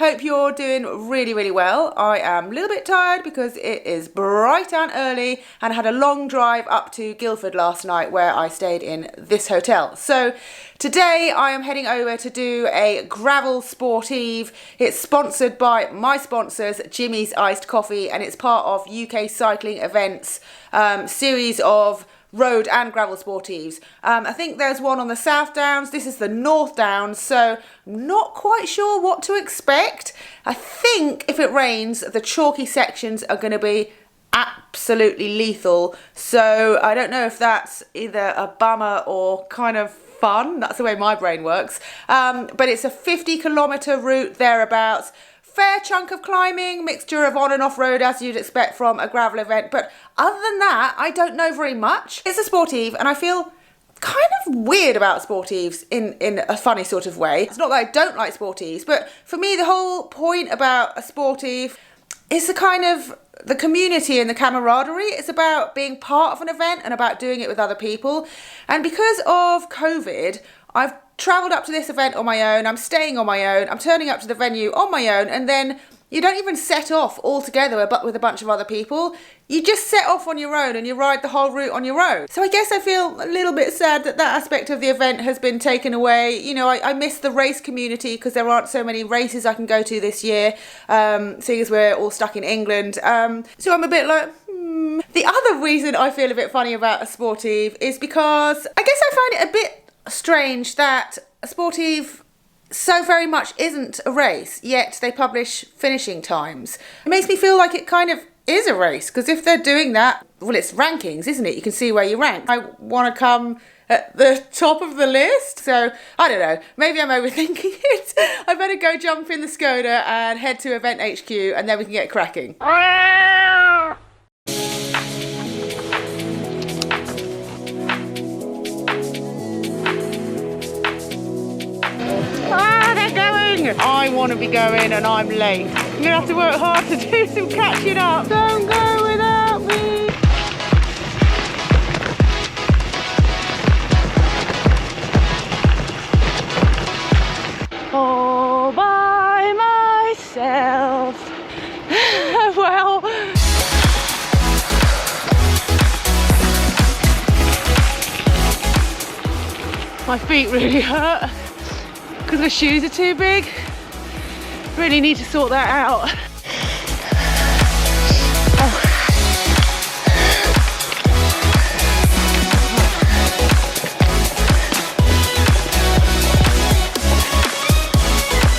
Hope you're doing really, really well. I am a little bit tired because it is bright and early and I had a long drive up to Guildford last night where I stayed in this hotel. So today I am heading over to do a gravel sportive. It's sponsored by my sponsors, Jimmy's Iced Coffee, and it's part of UK Cycling Events series of road and gravel sportives. I think there's one on the South Downs. This is the North Downs, so I'm not quite sure what to expect. I think if it rains, the chalky sections are going to be absolutely lethal. So I don't know if that's either a bummer or kind of fun. That's the way my brain works. But it's a 50-kilometre route thereabouts. Fair chunk of climbing, mixture of on and off road as you'd expect from a gravel event, but other than that I don't know very much. It's a sportive and I feel kind of weird about sportives in a funny sort of way. It's not that I don't like sportives, but for me the whole point about a sportive is the kind of the community and the camaraderie. It's about being part of an event and about doing it with other people. And because of COVID, I've travelled up to this event on my own, I'm staying on my own, I'm turning up to the venue on my own, and then you don't even set off all together but with a bunch of other people. You just set off on your own and you ride the whole route on your own. So I guess I feel a little bit sad that that aspect of the event has been taken away. You know, I miss the race community because there aren't so many races I can go to this year, seeing as we're all stuck in England. So I'm a bit like, The other reason I feel a bit funny about a sportive is because I guess I find it a bit strange that a sportive so very much isn't a race, yet they publish finishing times. It makes me feel like it kind of is a race, because if they're doing that, well, it's rankings, isn't it? You can see where you rank. I want to come at the top of the list, so I don't know, maybe I'm overthinking it. I better go jump in the Skoda and head to Event HQ and then we can get cracking. I want to be going and I'm late. I'm going to have to work hard to do some catching up. Don't go without me. All by myself. Well. My feet really hurt because my shoes are too big. Really need to sort that out.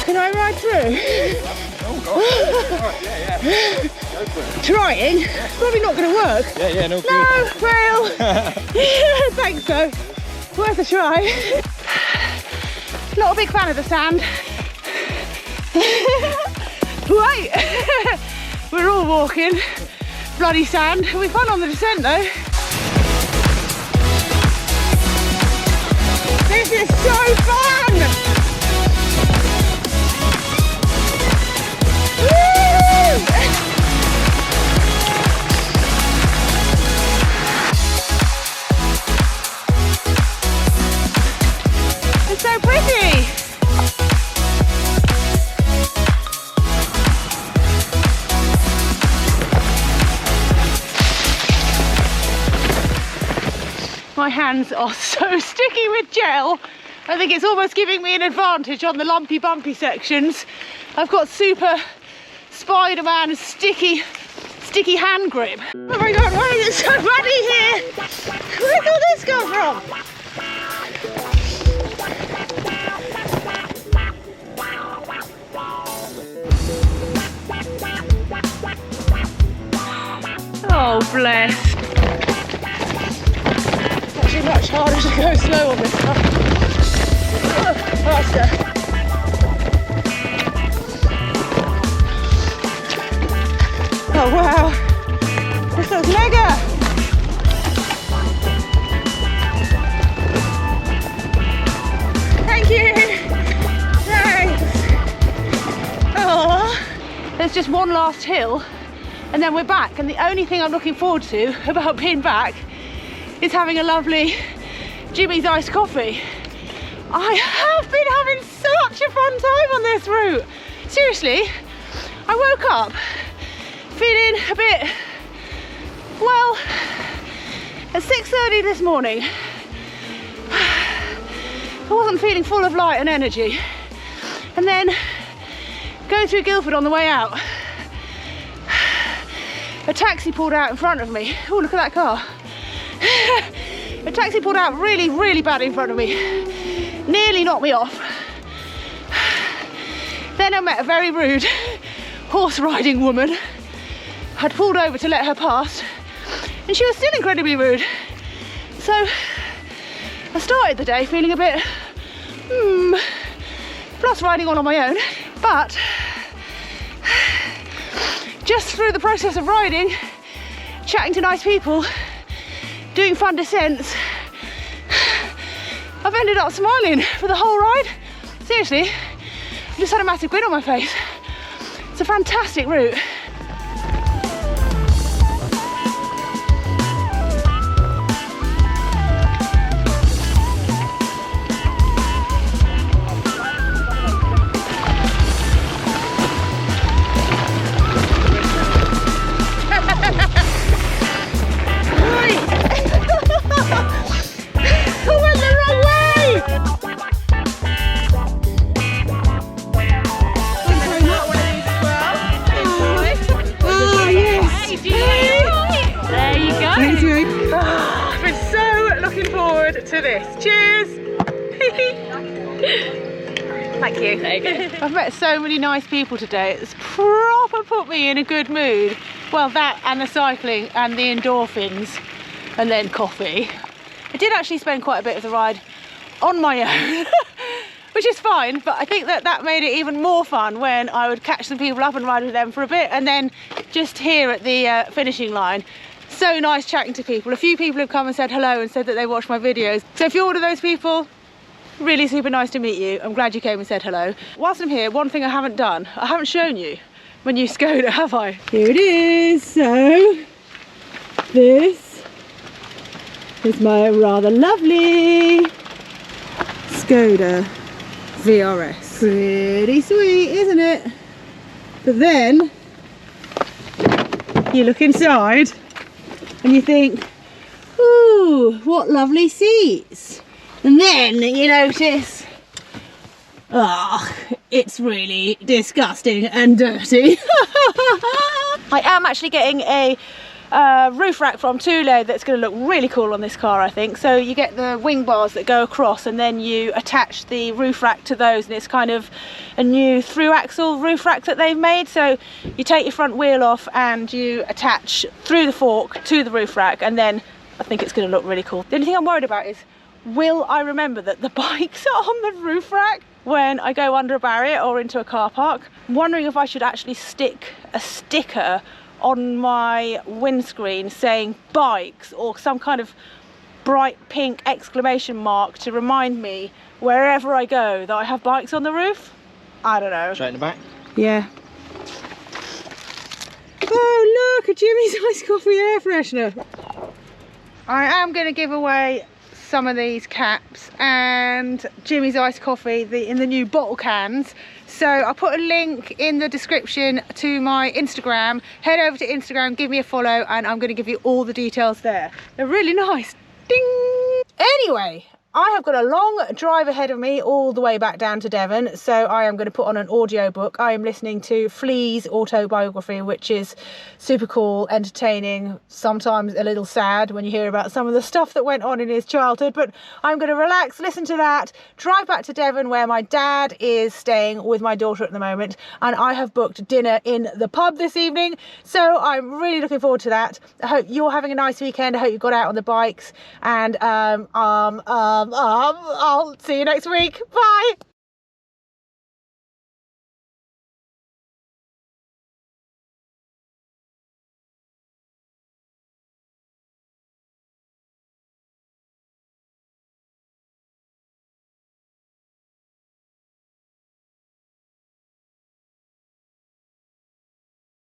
Can I ride through? Oh God. Yeah. Go for it. Trying? It's probably not going to work. Yeah, no good. No, well, thanks though. Worth a try. Not a big fan of the sand. Wait! We're all walking. Bloody sand. It'll be fun on the descent though. This is so fun! Woo! It's so pretty! My hands are so sticky with gel. I think it's almost giving me an advantage on the lumpy bumpy sections. I've got super Spider-Man sticky hand grip. Oh my God, why is it so muddy here? Where did all this go from? Oh bless. It's much harder to go slow on this stuff. Faster. Oh wow, this looks mega. Thank you. Thanks. Oh, there's just one last hill and then we're back, and the only thing I'm looking forward to about being back is having a lovely Jimmy's iced coffee. I have been having such a fun time on this route. seriously, I woke up feeling a bit, well, at 6:30 this morning, I wasn't feeling full of light and energy. And then going through Guildford on the way out, a taxi pulled out in front of me. Oh, look at that car. A taxi pulled out really, really bad in front of me. Nearly knocked me off. Then I met a very rude horse riding woman. I'd pulled over to let her pass, and she was still incredibly rude. So I started the day feeling a bit, plus riding on my own, but just through the process of riding, chatting to nice people, doing fun descents, I've ended up smiling for the whole ride. Seriously, I just had a massive grin on my face. It's a fantastic route. To this. Cheers! Thank you. There you go. I've met so many nice people today. It's proper put me in a good mood. Well, that and the cycling and the endorphins and then coffee. I did actually spend quite a bit of the ride on my own, which is fine, but I think that made it even more fun when I would catch some people up and ride with them for a bit, and then just here at the finishing line. So nice chatting to people. A few people have come and said hello and said that they watched my videos. So if you're one of those people, really super nice to meet you. I'm glad you came and said hello. Whilst I'm here, one thing I haven't done, I haven't shown you my new Skoda, have I? Here it is. So this is my rather lovely Skoda VRS. Pretty sweet, isn't it? But then you look inside and you think, ooh, what lovely seats. And then you notice, it's really disgusting and dirty. I am actually getting a roof rack from Thule that's going to look really cool on this car, I think. So you get the wing bars that go across and then you attach the roof rack to those, and it's kind of a new through axle roof rack that they've made. So you take your front wheel off and you attach through the fork to the roof rack, and then I think it's going to look really cool. The only thing I'm worried about is, will I remember that the bikes are on the roof rack when I go under a barrier or into a car park? I'm wondering if I should actually stick a sticker on my windscreen saying bikes, or some kind of bright pink exclamation mark to remind me wherever I go that I have bikes on the roof. I don't know. Straight in the back? Yeah. Oh look, a Jimmy's Iced Coffee air freshener. I am going to give away some of these caps and Jimmy's Iced Coffee in the new bottle cans. So I'll put a link in the description to my Instagram. Head over to Instagram, give me a follow, and I'm going to give you all the details there. They're really nice. Ding! Anyway, I have got a long drive ahead of me all the way back down to Devon, so I am going to put on an audio book. I am listening to Flea's autobiography, which is super cool, entertaining, sometimes a little sad when you hear about some of the stuff that went on in his childhood, but I'm going to relax, listen to that, drive back to Devon where my dad is staying with my daughter at the moment, and I have booked dinner in the pub this evening, so I'm really looking forward to that. I hope you're having a nice weekend. I hope you got out on the bikes, and I'll see you next week. Bye.